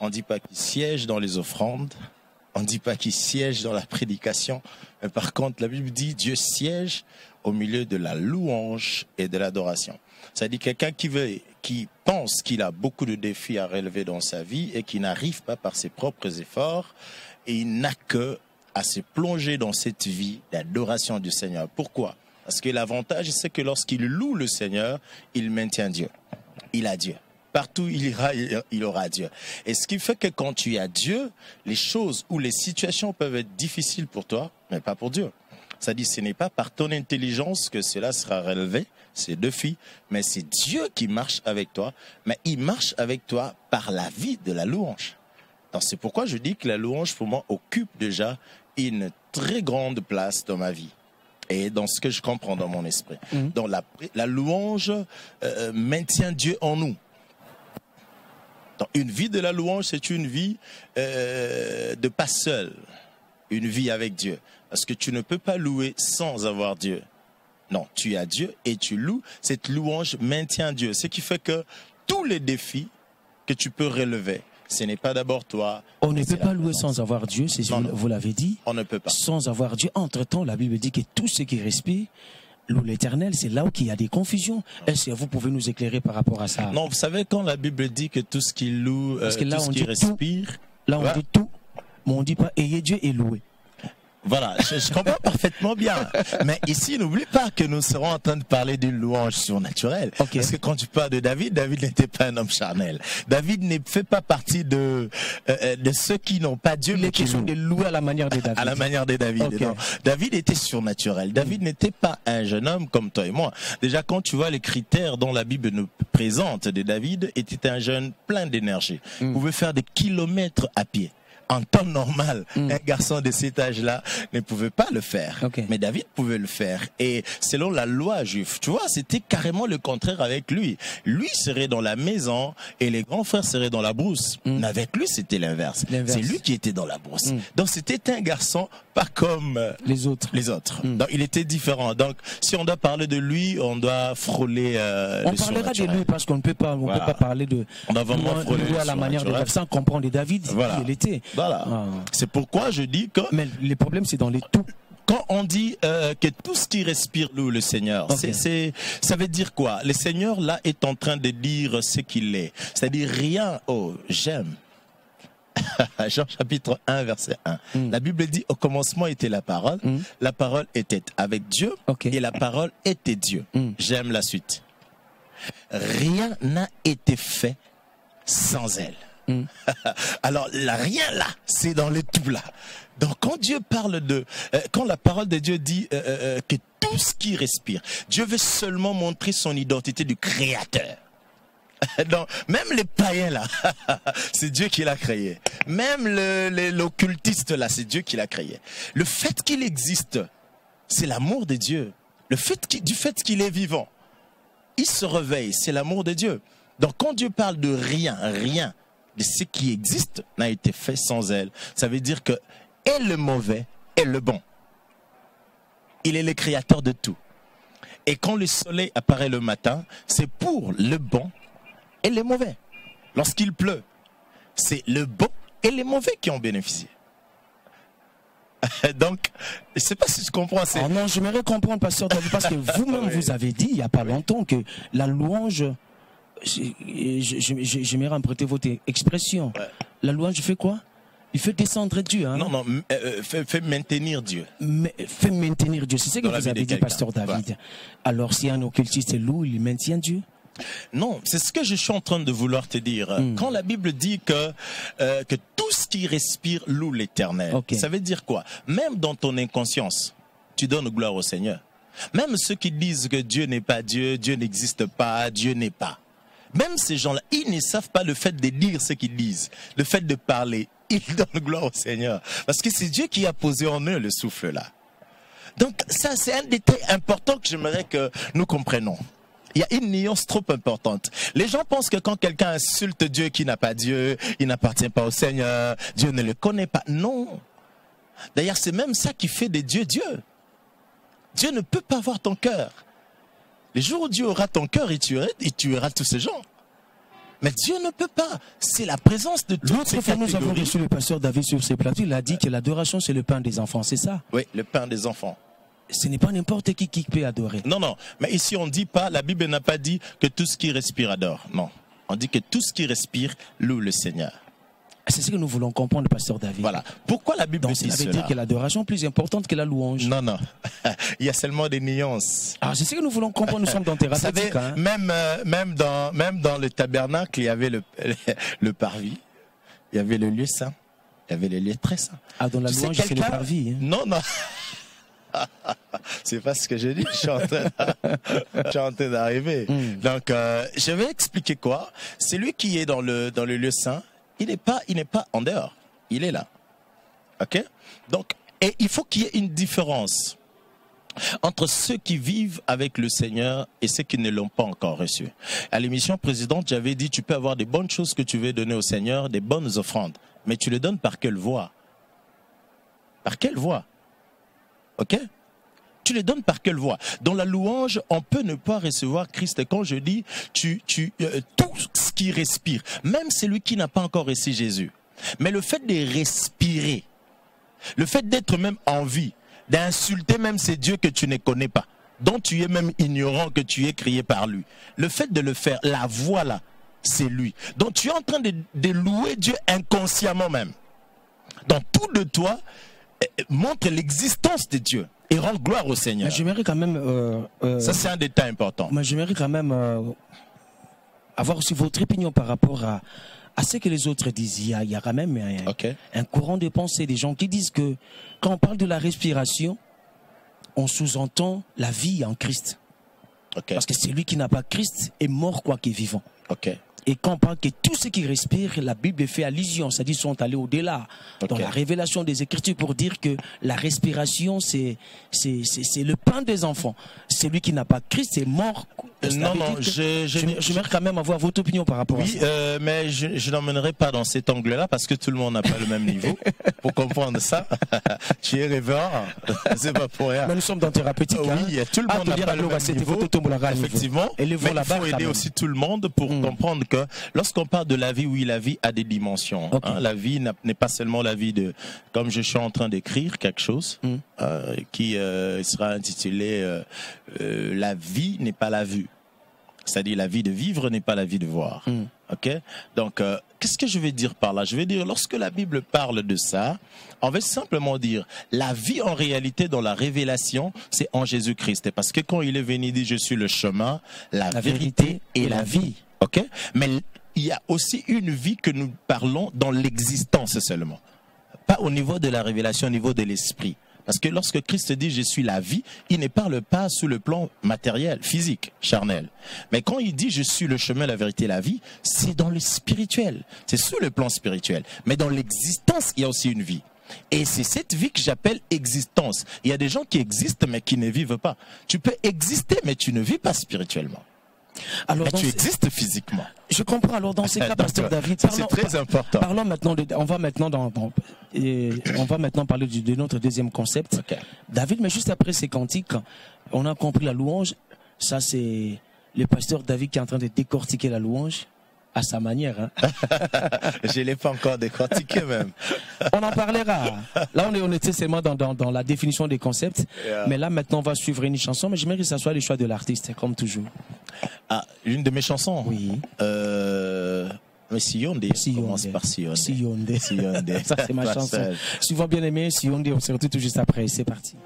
On ne dit pas qu'il siège dans les offrandes. On ne dit pas qu'il siège dans la prédication. Mais par contre, la Bible dit Dieu siège au milieu de la louange et de l'adoration. C'est-à-dire quelqu'un qui pense qu'il a beaucoup de défis à relever dans sa vie et qui n'arrive pas par ses propres efforts, et il n'a que à se plonger dans cette vie d'adoration du Seigneur. Pourquoi? Parce que l'avantage, c'est que lorsqu'il loue le Seigneur, il maintient Dieu. Il a Dieu. Partout où il ira, il aura Dieu. Et ce qui fait que quand tu as Dieu, les choses ou les situations peuvent être difficiles pour toi, mais pas pour Dieu. C'est-à-dire, ce n'est pas par ton intelligence que cela sera relevé, c'est deux filles, mais c'est Dieu qui marche avec toi, mais il marche avec toi par la vie de la louange. Donc c'est pourquoi je dis que la louange, pour moi, occupe déjà une très grande place dans ma vie et dans ce que je comprends dans mon esprit. Donc la louange maintient Dieu en nous. Donc une vie de la louange, c'est une vie de pas seul, une vie avec Dieu. Parce que tu ne peux pas louer sans avoir Dieu. Non, tu as Dieu et tu loues. Cette louange maintient Dieu. Ce qui fait que tous les défis que tu peux relever, ce n'est pas d'abord toi. On ne peut pas louer sans avoir Dieu, vous l'avez dit. On ne peut pas. Sans avoir Dieu. Entre-temps, la Bible dit que tout ce qui respire loue l'Éternel. C'est là où il y a des confusions. Est-ce que vous pouvez nous éclairer par rapport à ça? Non, vous savez, quand la Bible dit que tout ce qui loue, parce que là, tout ce qui respire... Tout, là, on dit tout, mais on ne dit pas « ayez Dieu et louez ». Voilà, je comprends parfaitement bien. Mais ici, n'oublie pas que nous serons en train de parler d'une louange surnaturelle. Okay. Parce que quand tu parles de David, David n'était pas un homme charnel. David ne fait pas partie de ceux qui n'ont pas Dieu. Il est question de louer à la manière de David. À la manière de David. Okay. Non, David était surnaturel. David n'était pas un jeune homme comme toi et moi. Déjà, quand tu vois les critères dont la Bible nous présente de David, était un jeune plein d'énergie. Il pouvait faire des kilomètres à pied. En temps normal, un garçon de cet âge-là ne pouvait pas le faire. Okay. Mais David pouvait le faire. Et selon la loi juive, tu vois, c'était carrément le contraire avec lui. Lui serait dans la maison et les grands frères seraient dans la brousse. Mais avec lui, c'était l'inverse. C'est lui qui était dans la brousse. Donc c'était un garçon pas comme les autres. Donc il était différent. Donc si on doit parler de lui, on doit frôler on parlera de lui parce qu'on ne peut pas, peut pas parler de on doit vraiment frôler à la manière de David sans comprendre de David qui il était. Voilà. C'est pourquoi je dis que... Mais le problème, c'est dans les tout. Quand on dit que tout ce qui respire loue le Seigneur, ça veut dire quoi? Le Seigneur, là, est en train de dire ce qu'il est. C'est-à-dire rien... Oh, j'aime. Jean chapitre 1, verset 1. La Bible dit, au commencement était la parole était avec Dieu, et la parole était Dieu. J'aime la suite. Rien n'a été fait sans elle. Alors, rien là, c'est dans le tout là. Donc, quand Dieu parle quand la parole de Dieu dit que tout ce qui respire, Dieu veut seulement montrer son identité du créateur. Donc, même les païens là, c'est Dieu qui l'a créé. Même l'occultiste là, c'est Dieu qui l'a créé. Le fait qu'il existe, c'est l'amour de Dieu. Du fait qu'il est vivant, il se réveille, c'est l'amour de Dieu. Donc, quand Dieu parle de rien de ce qui existe n'a été fait sans elle. Ça veut dire que et le mauvais et le bon. Il est le créateur de tout. Et quand le soleil apparaît le matin, c'est pour le bon et le mauvais. Lorsqu'il pleut, c'est le bon et les mauvais qui ont bénéficié. Donc, je ne sais pas si tu comprends. Oh non, j'aimerais comprendre, pasteur David, parce que vous-même, vous avez dit, il n'y a pas longtemps, que la louange... J'aimerais emprunter votre expression. La louange fait quoi? Il fait descendre Dieu. Hein? Non, fait maintenir Dieu. Fait maintenir Dieu. C'est ce que vous avez dit, pasteur David. Ouais. Alors, si un occultiste loue, il maintient Dieu? Non, c'est ce que je suis en train de vouloir te dire. Quand la Bible dit que tout ce qui respire loue l'Éternel, ça veut dire quoi? Même dans ton inconscience, tu donnes gloire au Seigneur. Même ceux qui disent que Dieu n'est pas Dieu, Dieu n'existe pas, Dieu n'est pas. Même ces gens-là, ils ne savent pas le fait de dire ce qu'ils disent, le fait de parler. Ils donnent gloire au Seigneur. Parce que c'est Dieu qui a posé en eux le souffle là. Donc ça, c'est un détail important que j'aimerais que nous comprenions. Il y a une nuance trop importante. Les gens pensent que quand quelqu'un insulte Dieu qui n'a pas Dieu, il n'appartient pas au Seigneur, Dieu ne le connaît pas. Non. D'ailleurs, c'est même ça qui fait de Dieu Dieu. Dieu ne peut pas avoir ton cœur. Les jours où Dieu aura ton cœur, il tuera tous ces gens. Mais Dieu ne peut pas. C'est la présence de toutes ces L'autre fois, nous avons catégories. reçu le pasteur David sur ses plateaux. Il a dit que l'adoration, c'est le pain des enfants. C'est ça? Oui, le pain des enfants. Ce n'est pas n'importe qui peut adorer. Non, non. Mais ici, on ne dit pas, la Bible n'a pas dit que tout ce qui respire adore. Non. On dit que tout ce qui respire loue le Seigneur. C'est ce que nous voulons comprendre, pasteur David. Voilà. Pourquoi la Bible Donc, dit cela veut cela? dire que l'adoration est plus importante que la louange. Non, non. Il y a seulement des nuances. Ah, c'est ce que nous voulons comprendre. Nous sommes dans Vous savez, thérapeutique. Hein. même dans le tabernacle, il y avait le parvis, il y avait le lieu saint, il y avait le lieu très saint. Ah, dans la Tu sais, louange, c'est le quelqu'un- parvis. Hein. Non, non. C'est pas ce que je dis, je suis en train d'arriver. Donc, je vais expliquer quoi. Celui qui est dans le lieu saint, il n'est pas en dehors, il est là. Ok? Donc, et il faut qu'il y ait une différence entre ceux qui vivent avec le Seigneur et ceux qui ne l'ont pas encore reçu. À l'émission précédente, j'avais dit, tu peux avoir des bonnes choses que tu veux donner au Seigneur, des bonnes offrandes, mais tu le donnes par quelle voie? Par quelle voie? Ok? Tu les donnes par quelle voie? Dans la louange, on peut ne pas recevoir Christ. Quand je dis tout ce qui respire, même celui qui n'a pas encore reçu Jésus, mais le fait de respirer, le fait d'être même en vie, d'insulter même ces dieux que tu ne connais pas, dont tu es même ignorant que tu es créé par lui, le fait de le faire, la voix là, c'est lui. Donc tu es en train de louer Dieu inconsciemment même. Dans tout de toi, montre l'existence de Dieu et rend gloire au Seigneur. Mais j'aimerais quand même... Ça, c'est un détail important. Mais j'aimerais quand même avoir aussi votre opinion par rapport à ce que les autres disent. Il y a quand même un courant de pensée des gens qui disent que quand on parle de la respiration, on sous-entend la vie en Christ. Parce que celui qui n'a pas Christ est mort quoi qu'il est vivant. Et quand on parle que tout ce qui respire, la Bible fait allusion, c'est-à-dire sont allés au-delà, dans la révélation des Écritures pour dire que la respiration, c'est le pain des enfants. Celui qui n'a pas Christ est mort. Non, j'aimerais quand même avoir votre opinion par rapport à ça. Oui, mais je n'emmènerai pas dans cet angle-là parce que tout le monde n'a pas le même niveau. Pour comprendre ça, tu es rêveur, c'est pas pour rien. Mais nous sommes dans thérapeutique. Oui, tout le monde n'a pas le même niveau. Effectivement, mais il faut aider aussi tout le monde pour comprendre que lorsqu'on parle de la vie, oui, la vie a des dimensions. La vie n'est pas seulement la vie de... Comme je suis en train d'écrire quelque chose qui sera intitulé La vie n'est pas la vue. C'est-à-dire la vie de vivre n'est pas la vie de voir. Donc, qu'est-ce que je vais dire par là? Je vais dire, lorsque la Bible parle de ça, on va simplement dire, la vie en réalité dans la révélation, c'est en Jésus-Christ. Parce que quand il est venu, il dit, je suis le chemin, la vérité et la vie. Mais il y a aussi une vie que nous parlons dans l'existence seulement. Pas au niveau de la révélation, au niveau de l'esprit. Parce que lorsque Christ dit « je suis la vie », il ne parle pas sous le plan matériel, physique, charnel. Mais quand il dit « je suis le chemin, la vérité et la vie », c'est dans le spirituel. C'est sous le plan spirituel. Mais dans l'existence, il y a aussi une vie. Et c'est cette vie que j'appelle existence. Il y a des gens qui existent mais qui ne vivent pas. Tu peux exister mais tu ne vis pas spirituellement. Alors, mais tu existes physiquement. Je comprends. Alors dans ces cas, pasteur David, c'est très important. Parlons maintenant on va maintenant parler de notre deuxième concept. David, mais juste après ces cantiques, on a compris la louange. Ça, c'est le pasteur David qui est en train de décortiquer la louange à sa manière. Je ne l'ai pas encore décortiqué même. On en parlera. Là, on était seulement dans la définition des concepts. Mais là, maintenant, on va suivre une chanson. Mais j'aimerais que ça soit le choix de l'artiste, comme toujours. Ah, une de mes chansons? Oui. Mais Siyonde, commence par Siyonde. Siyonde. Ça, c'est ma chanson. Souvent bien aimé, Siyonde, on se retrouve tout juste après. C'est parti.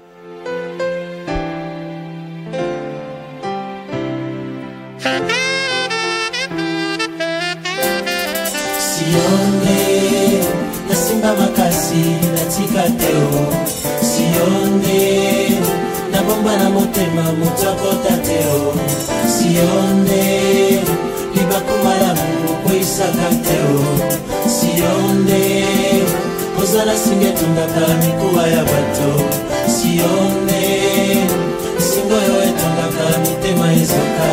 Siyonde, nasimba makasi, natika teo. Siyonde, nabomba na motema, mutako tateo. Siyonde, libakumalamu, kweisaka teo. Siyonde, ozala singetungaka mikuwa ya bato. Siyonde, singoyo etongaka mitema ezoka.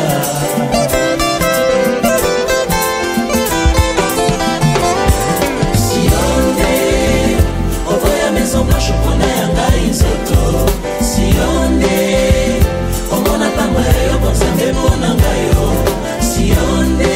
Chopona yanga inzoto Siyonde omona pamba yo bonzambe pona ngayo Siyonde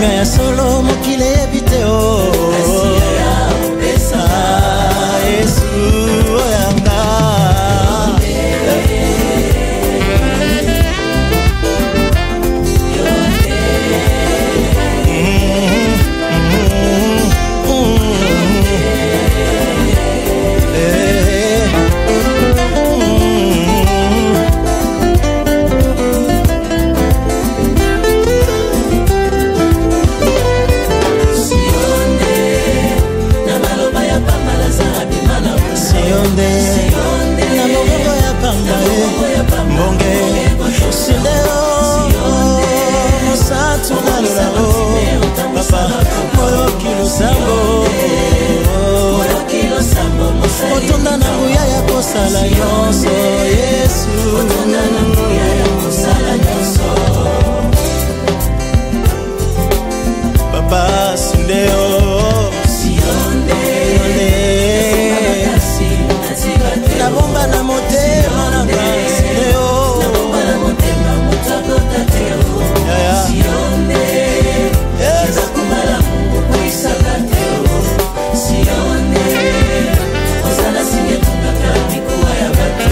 kimia ya solo mokile yebiteo Yesu oyanga Otonda na nguya ya kosala nyonso Yesu Otonda na nguya ya kosala nyonso Papa Sindeo Sionde Na bomba na motema na Sindeo Na bomba na motema motako tateo Sionde Eza kumala mungu kuisa tateo Sionde Osala singe tungaka mikuwa ya bato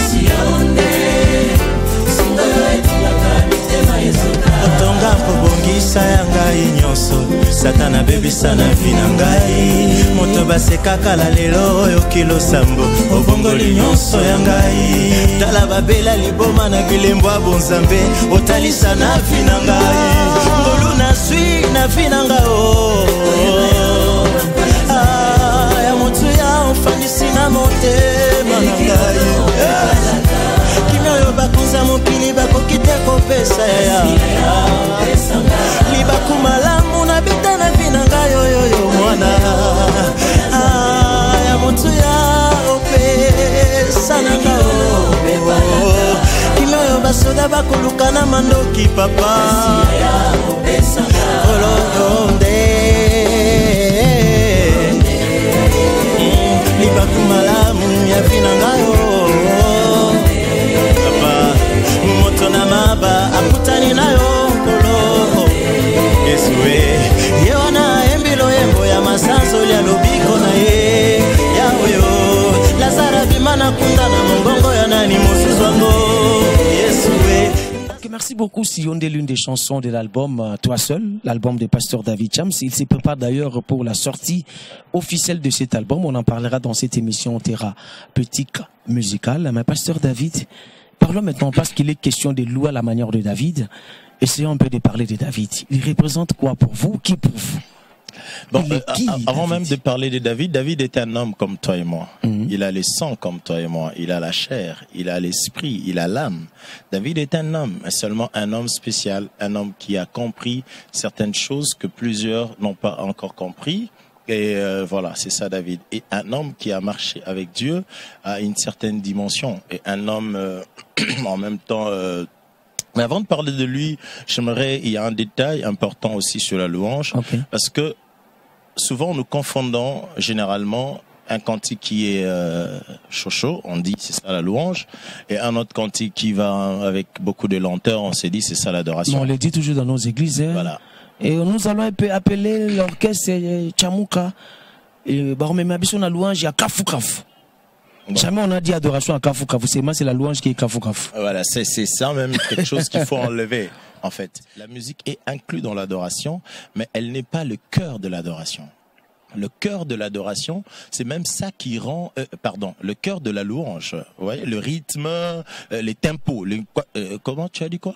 Sionde Singoyo etungaka mitema yesuka Otonga kobongisa ya ngai nyonso Satana bebisa na vina ngai Moto basekaka la lelo oyo kilo sambo Obongoli nyonso ya ngai Tala babela liboma na bilembo bonzambe Otalisa na vina ngai Ngolu na sui na vina ngao Ya motu ya ofanisi na motema na ngai Kimia oyo bakunza mokili bakokite kopesa ya Libaku malamu na bita na vina ngai oyo mwana Ya motu ya opesa na ngao Kimia oyo basoda bakoluka na mandoki papa Olonde Libaku malamu ya vina ngai Papa moto na maba akutani nayo kolo Yesu yewana embilo yembo ya masanzo lya lobiko na ye Yaoyo Lazara bimana kunda na mongongo ya nani mosuzwango Yesu Merci beaucoup Sionde, l'une des chansons de l'album Toi Seul, l'album de Pasteur David Chams. Il se prépare d'ailleurs pour la sortie officielle de cet album. On en parlera dans cette émission thérapeutique musicale. Mais Pasteur David, parlons maintenant parce qu'il est question de louer à la manière de David. Essayons un peu de parler de David. Il représente quoi pour vous? Qui pour vous? Bon, avant même de parler de David, David est un homme comme toi et moi. Il a le sang comme toi et moi. Il a la chair, il a l'esprit, il a l'âme. David est un homme, seulement un homme spécial, un homme qui a compris certaines choses que plusieurs n'ont pas encore compris. Et voilà, c'est ça David. Et un homme qui a marché avec Dieu à une certaine dimension. Et un homme en même temps... Mais avant de parler de lui, il y a un détail important aussi sur la louange. Parce que souvent nous confondons généralement un cantique qui est chaud, on dit c'est ça la louange, et un autre cantique qui va avec beaucoup de lenteur, on s'est dit c'est ça l'adoration. On le dit toujours dans nos églises. Voilà. Et nous allons appeler l'orchestre Chamuka. Et même habitué la louange, il y a Kafu Kafu. Bon. Jamais on a dit adoration à Kafu Kafu, c'est la louange qui est Kafu Kafu. Voilà, c'est ça même quelque chose qu'il faut enlever. En fait, la musique est inclue dans l'adoration, mais elle n'est pas le cœur de l'adoration. Le cœur de l'adoration, c'est même ça qui rend, le cœur de la louange. Vous voyez, le rythme, les tempos, comment tu as dit quoi?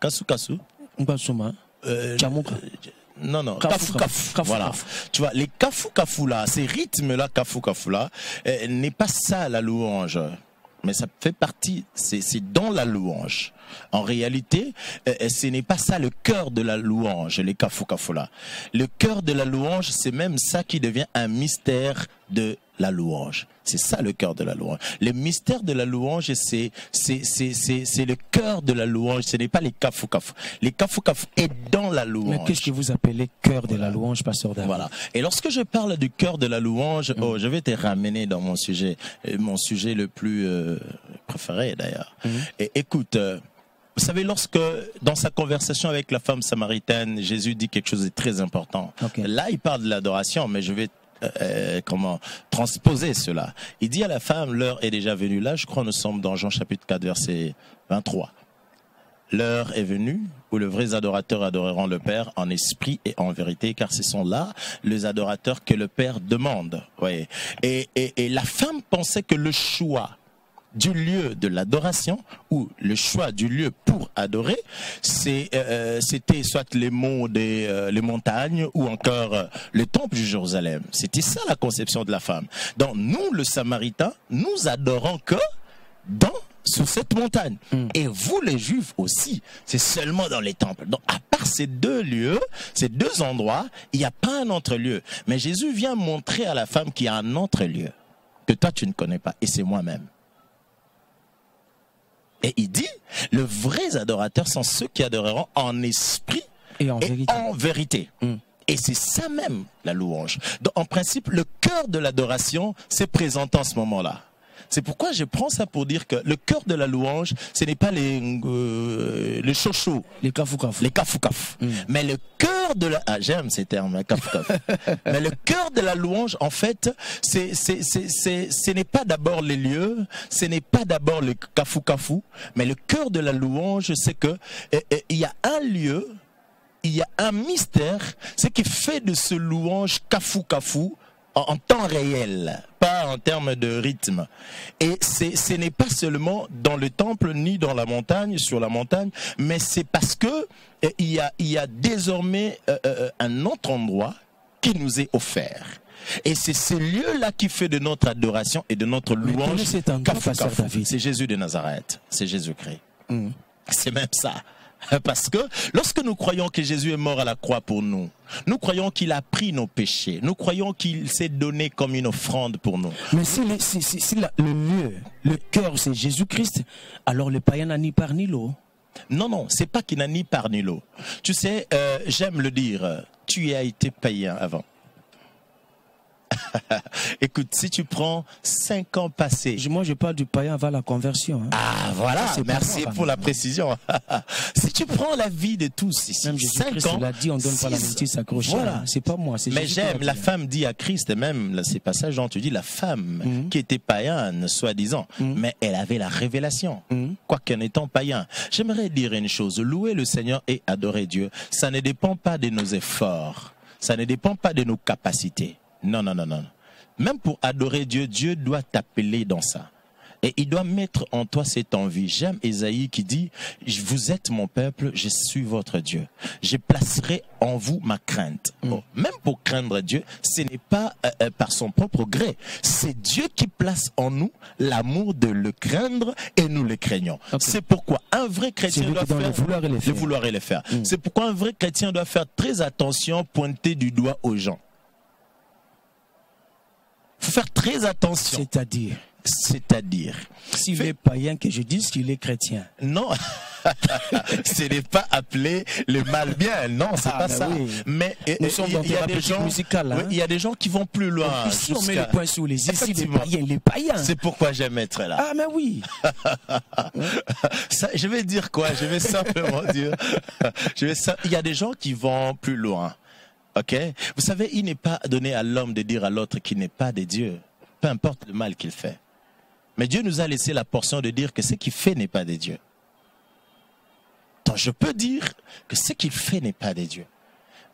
Kasu Kasu. Non, kafu kafu. Voilà. Tu vois, les kafu kafu là, ces rythmes là, kafu kafu là, n'est pas ça la louange. Mais ça fait partie, c'est dans la louange. En réalité, ce n'est pas ça le cœur de la louange, les kafu kafu là. Le cœur de la louange, c'est même ça qui devient un mystère de la louange. C'est ça le cœur de la louange. Le mystère de la louange, c'est le cœur de la louange. Ce n'est pas les kafu kafu. Les kafu kafu est dans la louange. Mais qu'est-ce que vous appelez cœur de la louange, pasteur David? Voilà. Et lorsque je parle du cœur de la louange, je vais te ramener dans mon sujet le plus préféré d'ailleurs. Et écoute, Vous savez, lorsque, dans sa conversation avec la femme samaritaine, Jésus dit quelque chose de très important. Okay. Là, il parle de l'adoration, mais je vais transposer cela. Il dit à la femme, l'heure est déjà venue. Là, je crois, nous sommes dans Jean chapitre 4, verset 23. L'heure est venue où les vrais adorateurs adoreront le Père en esprit et en vérité, car ce sont là les adorateurs que le Père demande. Ouais. Et la femme pensait que le choix du lieu de l'adoration ou le choix du lieu pour adorer, c'était soit les monts les montagnes ou encore le temple de Jérusalem. C'était ça la conception de la femme. Donc nous, le Samaritain, nous adorons que sur cette montagne. Et vous, les Juifs aussi, c'est seulement dans les temples. Donc, à part ces deux lieux, ces deux endroits, il n'y a pas un autre lieu. Mais Jésus vient montrer à la femme qu'il y a un autre lieu que toi, tu ne connais pas. Et c'est moi-même. Et il dit, les vrais adorateurs sont ceux qui adoreront en esprit et en vérité. Et c'est ça même, la louange. Donc, en principe, le cœur de l'adoration s'est présenté en ce moment-là. C'est pourquoi je prends ça pour dire que le cœur de la louange, ce n'est pas les chochos, les kafoukaf. Les kafoukaf. Mais le cœur de la... Ah, j'aime ces termes, kafoukaf. Mais le cœur de la louange, en fait, ce n'est pas d'abord les lieux, ce n'est pas d'abord le kafoukafou, mais le cœur de la louange, c'est que il y a un lieu, il y a un mystère, ce qui fait de ce louange kafou-kafou en temps réel, pas en termes de rythme. Et ce n'est pas seulement dans le temple ni dans la montagne, sur la montagne, mais c'est parce que il y a désormais un autre endroit qui nous est offert. Et c'est ce lieu-là qui fait de notre adoration et de notre louange. C'est Jésus de Nazareth, c'est Jésus-Christ. C'est même ça. Parce que lorsque nous croyons que Jésus est mort à la croix pour nous, nous croyons qu'il a pris nos péchés, nous croyons qu'il s'est donné comme une offrande pour nous. Mais si le lieu, le cœur c'est Jésus-Christ, alors le païen n'a ni part ni l'eau. Non, c'est pas qu'il n'a ni part ni l'eau. Tu sais, j'aime le dire, tu as été païen avant. Écoute, si tu prends 5 ans passés... Moi, je parle du païen avant la conversion. Hein. Ah, voilà, merci pour la précision. Si tu prends la vie de tous ici, même 5 ans... l'a dit, on ne donne pas la vérité s'accrocher. Voilà. C'est pas moi, c'est mais j'aime, la femme dit à Christ, même, là, c'est pas ça, Jean, tu dis, la femme qui était païenne, soi-disant, mais elle avait la révélation, quoique n'étant païen. J'aimerais dire une chose, louer le Seigneur et adorer Dieu, ça ne dépend pas de nos efforts, ça ne dépend pas de nos capacités. Non. Même pour adorer Dieu, Dieu doit t'appeler dans ça. Et il doit mettre en toi cette envie. J'aime Ésaïe qui dit, vous êtes mon peuple, je suis votre Dieu. Je placerai en vous ma crainte. Bon, même pour craindre Dieu, ce n'est pas par son propre gré. C'est Dieu qui place en nous l'amour de le craindre et nous le craignons. C'est pourquoi un vrai chrétien doit faire le vouloir et le faire. C'est pourquoi un vrai chrétien doit faire très attention, pointer du doigt aux gens. Il faut faire très attention. C'est-à-dire. S'il est païen, que je dise qu'il est chrétien. Non. Ce n'est pas appelé le mal bien. Non, c'est pas ça. Oui. Mais il y a des gens qui vont plus loin. Ici, on met le point sous les i. Les païens. C'est pourquoi j'aime être là. Ah, mais oui. Ça, je vais dire quoi? Je vais simplement dire. Il y a des gens qui vont plus loin. Ok, vous savez, il n'est pas donné à l'homme de dire à l'autre qu'il n'est pas de Dieu, peu importe le mal qu'il fait. Mais Dieu nous a laissé la portion de dire que ce qu'il fait n'est pas de Dieu. Donc je peux dire que ce qu'il fait n'est pas de Dieu.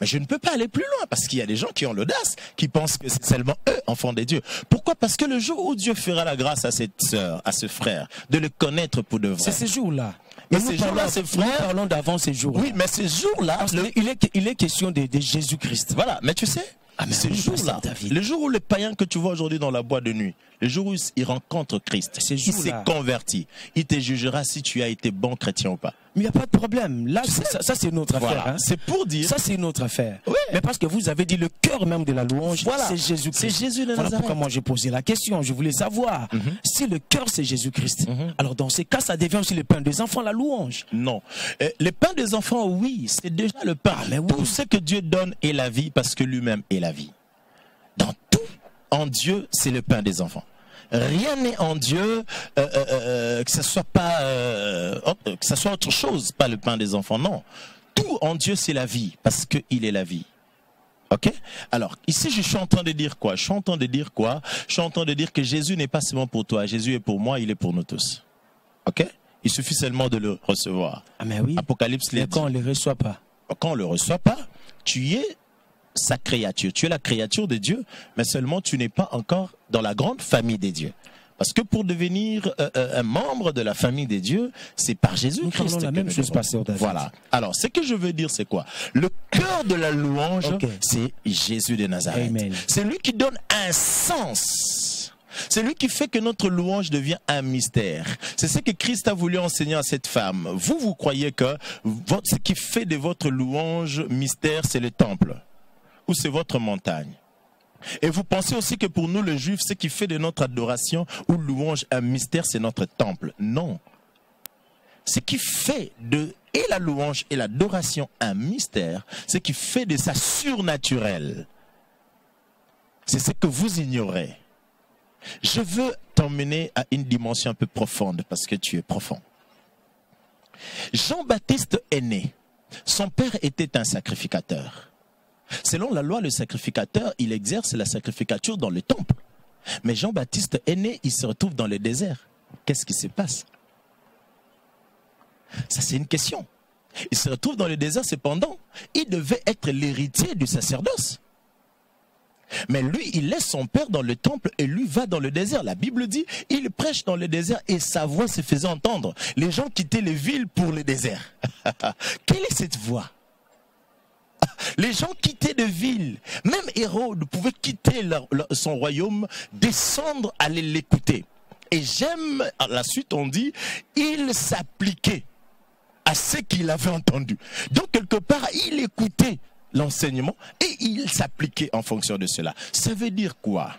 Mais je ne peux pas aller plus loin parce qu'il y a des gens qui ont l'audace, qui pensent que c'est seulement eux, enfants de Dieu. Pourquoi? Parce que le jour où Dieu fera la grâce à cette sœur, à ce frère, de le connaître pour de vrai. C'est ces jours-là. Mais ces jours-là, ces frères... Nous parlons d'avant ces jours-là. Oui, mais ces jours-là... Il est question de Jésus-Christ. Voilà, mais tu sais... ce jour-là, le jour où le païen que tu vois aujourd'hui dans la boîte de nuit, le jour où il rencontre Christ, il s'est converti, il te jugera si tu as été bon chrétien ou pas. Mais il n'y a pas de problème. Là, ça c'est une autre affaire. Hein. C'est pour dire. Ça, c'est une autre affaire. Oui. Mais parce que vous avez dit le cœur même de la louange, c'est Jésus-Christ. C'est Jésus de Nazareth. Voilà pourquoi moi j'ai posé la question. Je voulais savoir si le cœur c'est Jésus-Christ. Alors dans ces cas, ça devient aussi le pain des enfants, la louange. Non. Le pain des enfants, oui, c'est déjà le pain. Mais oui. Tout ce que Dieu donne est la vie parce que lui-même est la vie. Dans tout, en Dieu, c'est le pain des enfants. Rien n'est en Dieu que ce soit pas que ce soit autre chose, pas le pain des enfants. Non, tout en Dieu c'est la vie, parce que il est la vie. Ok? Alors ici je suis en train de dire quoi? Je suis en train de dire quoi? Je suis en train de dire que Jésus n'est pas seulement pour toi. Jésus est pour moi, il est pour nous tous. Ok? Il suffit seulement de le recevoir. Ah mais oui. Apocalypse les dit. Quand on ne le reçoit pas. Quand on le reçoit pas, tu es sa créature. Tu es la créature de Dieu, mais seulement tu n'es pas encore dans la grande famille des dieux. Parce que pour devenir un membre de la famille des dieux, c'est par Jésus-Christ. Nous parlons la même chose, pasteur David. Voilà. Alors, ce que je veux dire, c'est quoi? Le cœur de la louange, c'est Jésus de Nazareth. C'est lui qui donne un sens. C'est lui qui fait que notre louange devient un mystère. C'est ce que Christ a voulu enseigner à cette femme. Vous croyez que ce qui fait de votre louange mystère, c'est le temple ou c'est votre montagne? Et vous pensez aussi que pour nous, les Juifs, ce qui fait de notre adoration ou louange un mystère, c'est notre temple? Non. Ce qui fait de la louange et l'adoration un mystère, ce qui fait de ça surnaturel, c'est ce que vous ignorez. Je veux t'emmener à une dimension un peu profonde, parce que tu es profond. Jean-Baptiste est né. Son père était un sacrificateur. Selon la loi, le sacrificateur, il exerce la sacrificature dans le temple. Mais Jean-Baptiste est né, il se retrouve dans le désert. Qu'est-ce qui se passe? Ça, c'est une question. Il se retrouve dans le désert, cependant, il devait être l'héritier du sacerdoce. Mais lui, il laisse son père dans le temple et lui va dans le désert. La Bible dit, il prêche dans le désert et sa voix se faisait entendre. Les gens quittaient les villes pour le désert. Quelle est cette voix? Les gens quittaient de villes. Même Hérode pouvait quitter son royaume, descendre, aller l'écouter. Et j'aime, à la suite on dit, il s'appliquait à ce qu'il avait entendu. Donc quelque part, il écoutait l'enseignement et il s'appliquait en fonction de cela. Ça veut dire quoi?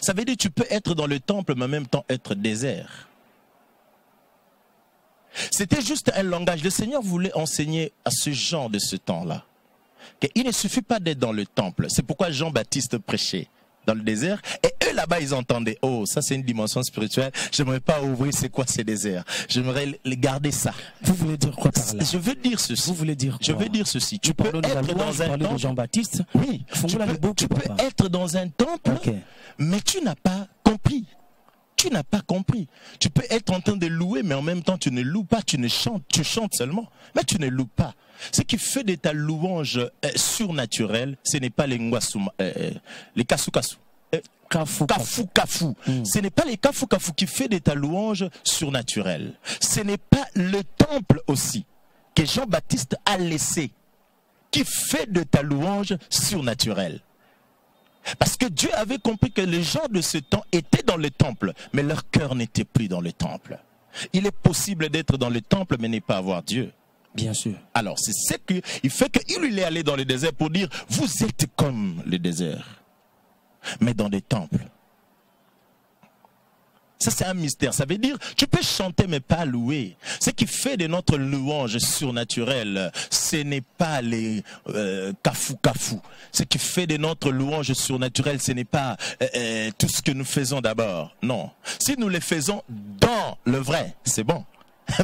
Ça veut dire que tu peux être dans le temple mais en même temps être désert. C'était juste un langage. Le Seigneur voulait enseigner à ce genre de ce temps-là qu'il ne suffit pas d'être dans le temple. C'est pourquoi Jean-Baptiste prêchait dans le désert. Et eux là-bas, ils entendaient. Oh, ça c'est une dimension spirituelle. J'aimerais pas ouvrir c'est quoi ces déserts. J'aimerais garder ça. Vous voulez dire quoi par là? Je veux dire ceci. Vous voulez dire quoi? Je veux dire ceci. Tu peux être dans un temple. Jean-Baptiste. Oui. Tu peux être dans un temple, mais tu n'as pas compris. Tu n'as pas compris. Tu peux être en train de louer, mais en même temps, tu ne loues pas, tu ne chantes. Tu chantes seulement, mais tu ne loues pas. Ce qui fait de ta louange surnaturelle, ce n'est pas les ngwasuma, les kasu-kasu. Kafu. Ce n'est pas les kafu qui fait de ta louange surnaturelle. Ce n'est pas le temple aussi que Jean-Baptiste a laissé qui fait de ta louange surnaturelle. Parce que Dieu avait compris que les gens de ce temps étaient dans le temple, mais leur cœur n'était plus dans le temple. Il est possible d'être dans le temple, mais ne pas avoir Dieu. Bien sûr. Alors, c'est ce qui fait qu'il est allé dans le désert pour dire, vous êtes comme le désert, mais dans des temples. Ça, c'est un mystère. Ça veut dire, tu peux chanter mais pas louer. Ce qui fait de notre louange surnaturelle, ce n'est pas les kafu. Ce qui fait de notre louange surnaturelle, ce n'est pas tout ce que nous faisons d'abord. Non. Si nous le faisons dans le vrai, c'est bon.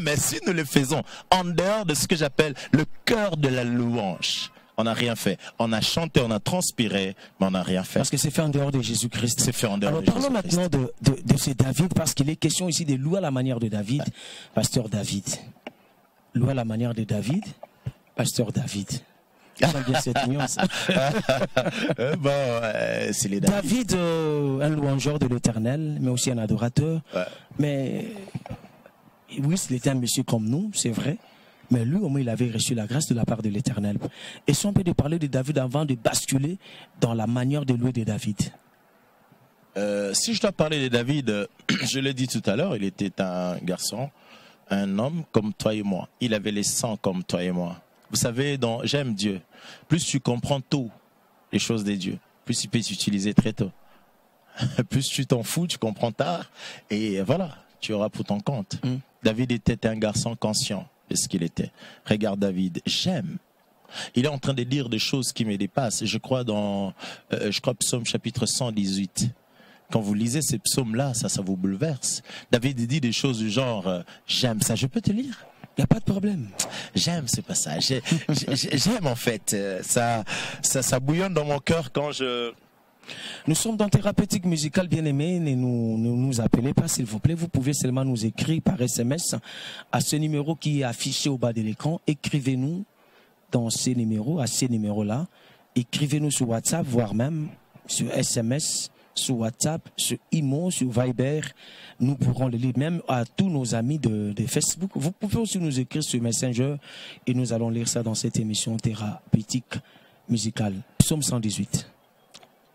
Mais si nous le faisons en dehors de ce que j'appelle le cœur de la louange, on n'a rien fait. On a chanté, on a transpiré, mais on n'a rien fait. Parce que c'est fait en dehors de Jésus-Christ. C'est fait en dehors de Jésus-Christ. Alors parlons maintenant de ce David, parce qu'il est question ici de louer à la manière de David, pasteur David. Louer à la manière de David, pasteur David. J'aime bien cette nuance. C'est les David. David, un louangeur de l'Éternel, mais aussi un adorateur. Ouais. Mais oui, il était un monsieur comme nous, c'est vrai. Mais lui, au moins, il avait reçu la grâce de la part de l'Éternel. Et si on peut parler de David avant de basculer dans la manière de louer de David? Si je dois parler de David, je l'ai dit tout à l'heure, il était un garçon, un homme comme toi et moi. Il avait les sangs comme toi et moi. Vous savez, j'aime Dieu. Plus tu comprends tôt les choses de Dieu, plus il peut s'utiliser très tôt. Plus tu t'en fous, tu comprends tard. Et voilà, tu auras pour ton compte. David était un garçon conscient de ce qu'il était. Regarde David, j'aime. Il est en train de dire des choses qui me dépassent. Je crois Psaume chapitre 118. Quand vous lisez ces psaumes-là, ça vous bouleverse. David dit des choses du genre j'aime ça. Je peux te lire? Il n'y a pas de problème. J'aime ce passage. J'aime en fait. Ça bouillonne dans mon cœur quand je... Nous sommes dans Thérapeutique Musicale, bien-aimés. Ne nous appelez pas, s'il vous plaît. Vous pouvez seulement nous écrire par SMS à ce numéro qui est affiché au bas de l'écran. Écrivez-nous dans ces numéros, à ces numéros-là. Écrivez-nous sur WhatsApp, voire même sur SMS, sur WhatsApp, sur Imo, sur Viber. Nous pourrons le lire même à tous nos amis de Facebook. Vous pouvez aussi nous écrire sur Messenger et nous allons lire ça dans cette émission Thérapeutique Musicale. Psaume 118.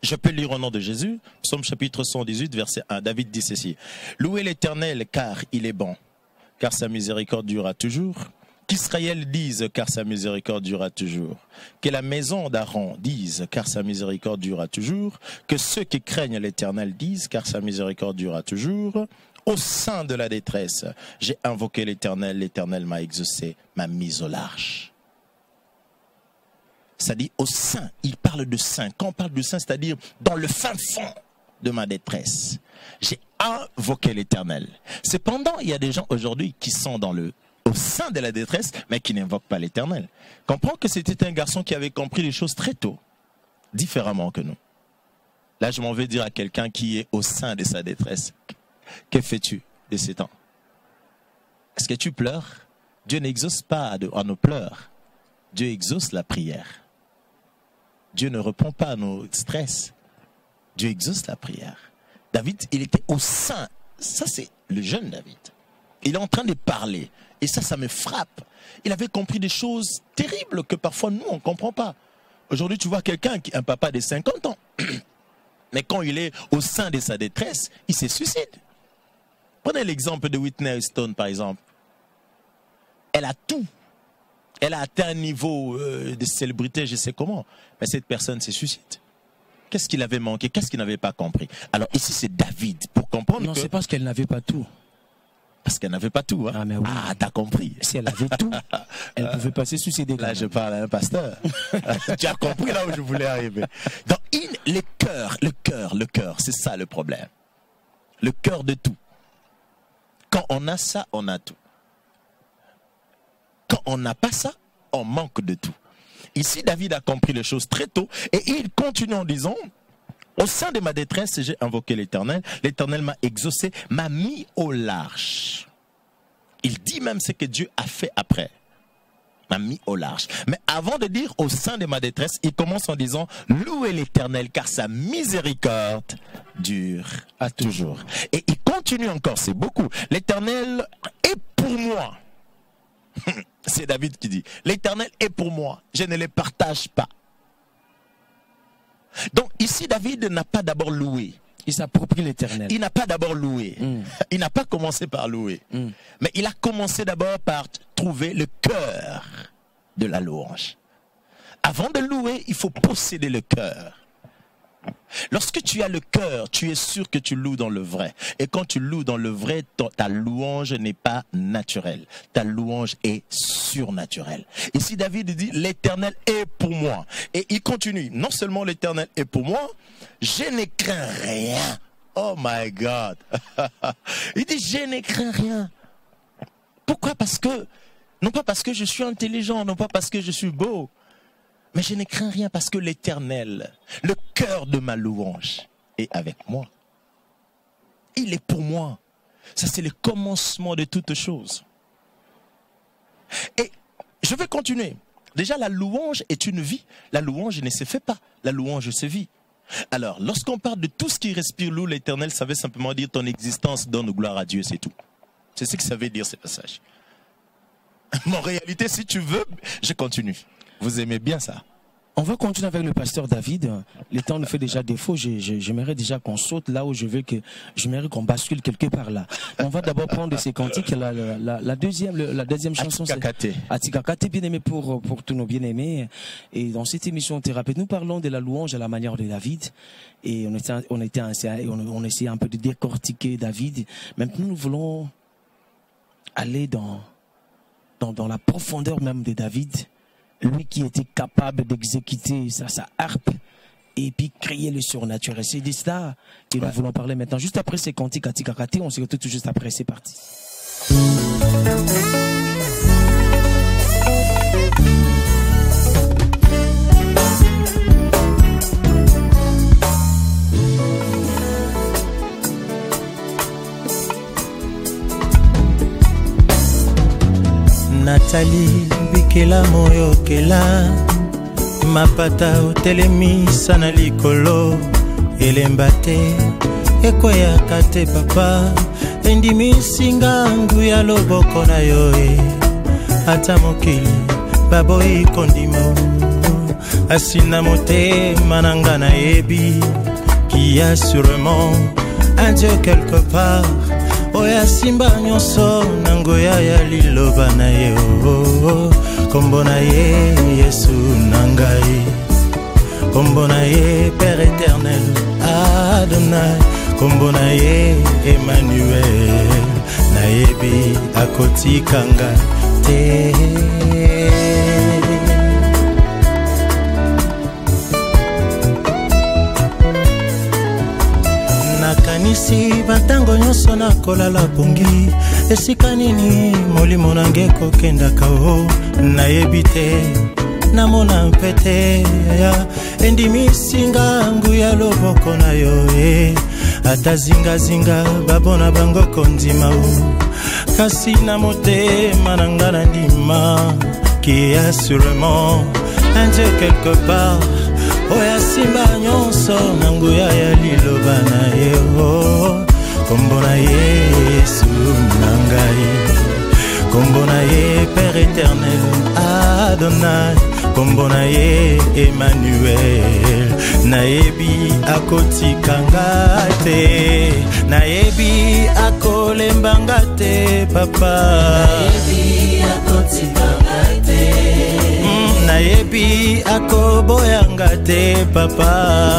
Je peux lire au nom de Jésus. Psaume chapitre 118, verset 1. David dit ceci. Louez l'Éternel car il est bon, car sa miséricorde durera toujours. Qu'Israël dise car sa miséricorde durera toujours. Que la maison d'Aaron dise car sa miséricorde durera toujours. Que ceux qui craignent l'Éternel disent car sa miséricorde durera toujours. Au sein de la détresse, j'ai invoqué l'Éternel, l'Éternel m'a exaucé, m'a mis au large. Ça dit au sein, il parle de sein. Quand on parle de sein, c'est-à-dire dans le fin fond de ma détresse, j'ai invoqué l'Éternel. Cependant, il y a des gens aujourd'hui qui sont au sein de la détresse, mais qui n'invoquent pas l'Éternel. Comprends que c'était un garçon qui avait compris les choses très tôt, différemment que nous. Là, je m'en vais dire à quelqu'un qui est au sein de sa détresse, que fais-tu de ces temps? Est-ce que tu pleures? Dieu n'exauce pas à nos pleurs. Dieu exauce la prière. Dieu ne répond pas à nos stress. Dieu exauce la prière. David, il était au sein. Ça, c'est le jeune David. Il est en train de parler. Et ça me frappe. Il avait compris des choses terribles que parfois nous, on ne comprend pas. Aujourd'hui, tu vois quelqu'un, un papa de 50 ans. Mais quand il est au sein de sa détresse, il se suicide. Prenez l'exemple de Whitney Houston, par exemple. Elle a tout. Elle a atteint un niveau de célébrité, je sais comment. Mais cette personne se suicide. Qu'est-ce qu'il avait manqué? Qu'est-ce qu'il n'avait pas compris? Alors ici, c'est David, pour comprendre non, c'est parce qu'elle n'avait pas tout. Parce qu'elle n'avait pas tout. Hein? Ah, mais oui. Ah, t'as compris. Si elle avait tout, elle pouvait pas se suicider. Là, je parle à un pasteur. Tu as compris là où je voulais arriver. Donc, le cœur, c'est ça le problème. Le cœur de tout. Quand on a ça, on a tout. Quand on n'a pas ça, on manque de tout. Ici, David a compris les choses très tôt et il continue en disant, au sein de ma détresse, j'ai invoqué l'Éternel. L'Éternel m'a exaucé, m'a mis au large. Il dit même ce que Dieu a fait après. M'a mis au large. Mais avant de dire au sein de ma détresse, il commence en disant, louez l'Éternel car sa miséricorde dure à toujours. Et il continue encore, c'est beaucoup. L'Éternel est pour moi. C'est David qui dit, l'Éternel est pour moi, je ne le partage pas. Donc ici, David n'a pas d'abord loué. Il s'approprie l'Éternel. Il n'a pas d'abord loué. Il n'a pas commencé par louer. Mais il a commencé d'abord par trouver le cœur de la louange. Avant de louer, il faut posséder le cœur. Lorsque tu as le cœur, tu es sûr que tu loues dans le vrai. Et quand tu loues dans le vrai, ta louange n'est pas naturelle. Ta louange est surnaturelle. Ici, David dit, l'Éternel est pour moi. Et il continue, non seulement l'Éternel est pour moi, je ne crains rien. Oh my God. Il dit, je ne crains rien. Pourquoi? Parce que, non pas parce que je suis intelligent, non pas parce que je suis beau, mais je ne crains rien parce que l'Éternel, le cœur de ma louange, est avec moi. Il est pour moi. Ça, c'est le commencement de toutes choses. Et je vais continuer. Déjà, la louange est une vie. La louange ne se fait pas. La louange se vit. Alors, lorsqu'on parle de tout ce qui respire loue l'Éternel, ça veut simplement dire ton existence donne gloire à Dieu, c'est tout. C'est ce que ça veut dire, ce passage. Mais en réalité, si tu veux, je continue. Vous aimez bien ça? On va continuer avec le pasteur David. Le temps nous fait déjà défaut. J'aimerais déjà qu'on saute là où j'aimerais qu'on bascule quelque part là. On va d'abord prendre ces cantiques. La deuxième chanson, c'est Atikakate, bien aimé pour tous nos bien-aimés. Et dans cette émission Thérapeute, nous parlons de la louange à la manière de David. Et on essayait un peu de décortiquer David. Maintenant, nous voulons aller dans la profondeur même de David. Lui qui était capable d'exécuter sa harpe et puis créer le surnaturel. C'est de ça que nous voulons parler maintenant. Juste après ces cantiques à Tikakate, on se retrouve tout juste après, c'est parti. Nathalie Bikela Moyokela Mapata otelemisa na likolo elemba te ekoyaka te papa endimisi ngangu ya loboko na yo ata mokili baboyi kondima asina motema na nga nayebi qu'il y a sûrement un Dieu quelque part oya simba nyonso nangoya ya liloba na ye kombo na ye Yesu nangai kombo na ye Père éternel Adonai kombo na ye Emmanuel nayebi akotikanga te nakanisi batango nyonso nakolala pongi esika nini molimo nange kokendaka nayebi te namona mpete ya endimisi ngangu ya loboko na yo ata zingazinga babona bango kondima kasi na motema na nga na ndima qui a sûrement un Dieu quelque part oya simba nyonso nanguya ya liloba na ye kombo na ye Yesu nangai kombo na ye Père éternel Adonai kombo na ye Emmanuel nayebi akotikanga te nayebi akolembanga te papa nayebi akotikanga te nayebi akoboyanga te papa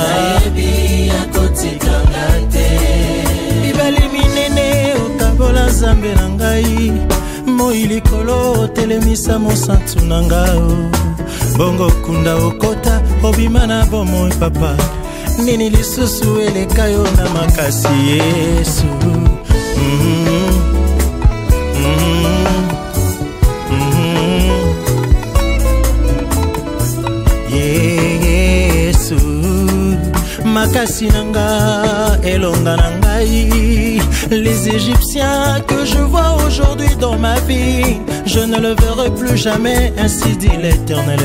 nayebi akotikanga te bibali minene okabola nzambe na ngai moi likolo telemisa mosantu na ngao bongo kunda okota obima na bomoi papa nini lisusu eleka yo na makasi Yesu Yesu makasi nanga elonga na ngai les Égyptiens que je vois aujourd'hui dans ma vie je ne le verrai plus jamais ainsi dit l'Éternel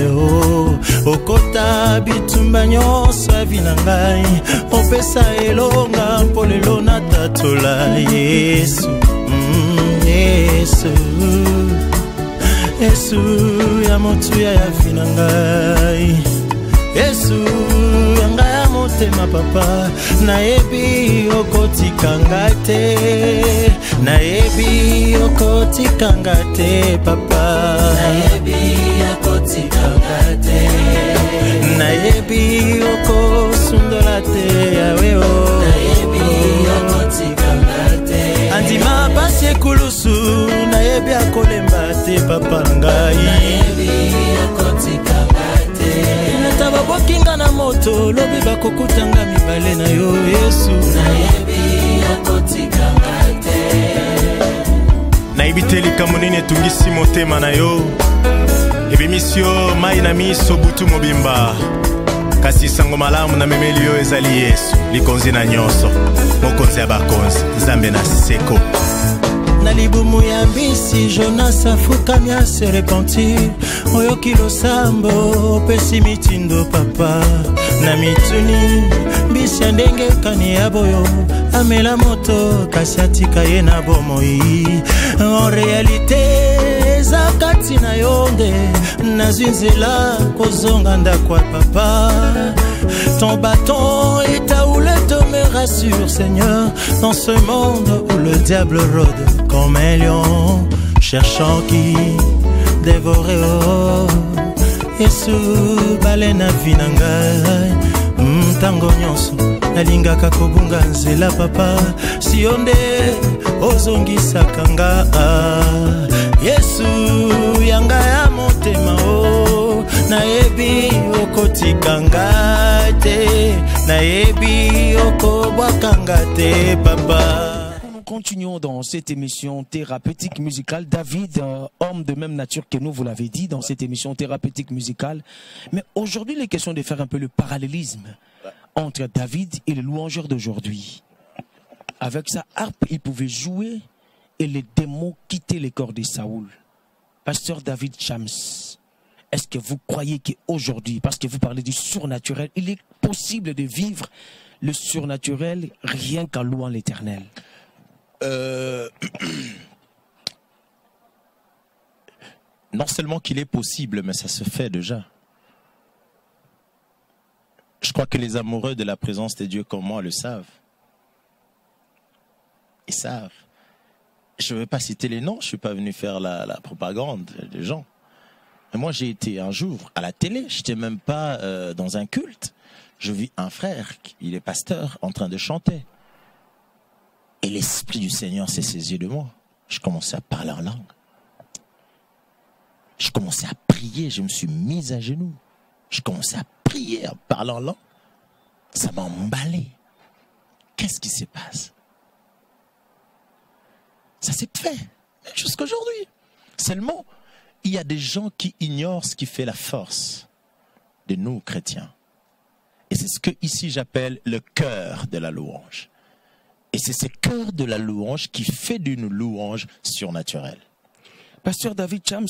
okota bitumba nyonso ya vi na ngai opesa elonga mpo lelo natatola Yesu Yesu Yesu ya motuya ya vi na ngai Yesu yanga ya motema papa nayebi okotikanga te nayebi okotikanga te papa nayebi okotikanga te nayebi okosundola te yawe nayebi okotikanga te andima pasi ekulusu nayebi akolemba te papa ngai nayebi okotikanga taba bokinga na moto lobi bakokutanga mibale na yo Yesu nayebi akotikanga te nayebi te likambo nini etungisi motema na yo ebimisio mai na miso butu mobimba kasi sango malamu na memeli yo ezali Yesu likonzi na nyonso mokonzi ya bakonzi nzambe na seko na libumu ya mbisi Jonas afukami ase repentir oyoki losambo opesi mitindo papa na mituni mbisi ya ndenge kani ya boyo amela moto kasi atika ye na bomoi en réalité eza kati na yo nde nazwi nzela kozonga ndako ya papa ton bâton est à où le te me rassure Seigneur dans ce monde où le diable rôde comme un lion cherchant qui dévorer Yesu bale na vi na ngai ntango nyonso nalingaka kobunga nzela papa si yo nde ozongisaka nga Yesu yanga ya motema nayebi okotikanga te, nayebi okobwakanga te papa. Nous continuons dans cette émission thérapeutique musicale. David, homme de même nature que nous, vous l'avez dit, dans cette émission thérapeutique musicale. Mais aujourd'hui, il est question de faire un peu le parallélisme entre David et le louangeur d'aujourd'hui. Avec sa harpe, il pouvait jouer et les démons quittaient les corps de Saoul. Pasteur David Chams, est-ce que vous croyez qu'aujourd'hui, parce que vous parlez du surnaturel, il est possible de vivre le surnaturel rien qu'en louant l'Éternel? Non seulement qu'il est possible, mais ça se fait déjà. Je crois que les amoureux de la présence de Dieu comme moi le savent. Ils savent. Je ne vais pas citer les noms, je ne suis pas venu faire la propagande des gens. Mais moi, j'ai été un jour à la télé, je n'étais même pas dans un culte. Je vis un frère, il est pasteur, en train de chanter. Et l'Esprit du Seigneur s'est saisi de moi. Je commençais à parler en langue. Je commençais à prier, je me suis mis à genoux. Je commençais à prier en parlant en langue. Ça m'a emballé. Qu'est-ce qui se passe? Ça s'est fait jusqu'aujourd'hui. Seulement, il y a des gens qui ignorent ce qui fait la force de nous, chrétiens. Et c'est ce que ici j'appelle le cœur de la louange. Et c'est ce cœur de la louange qui fait d'une louange surnaturelle. Pasteur David Chams,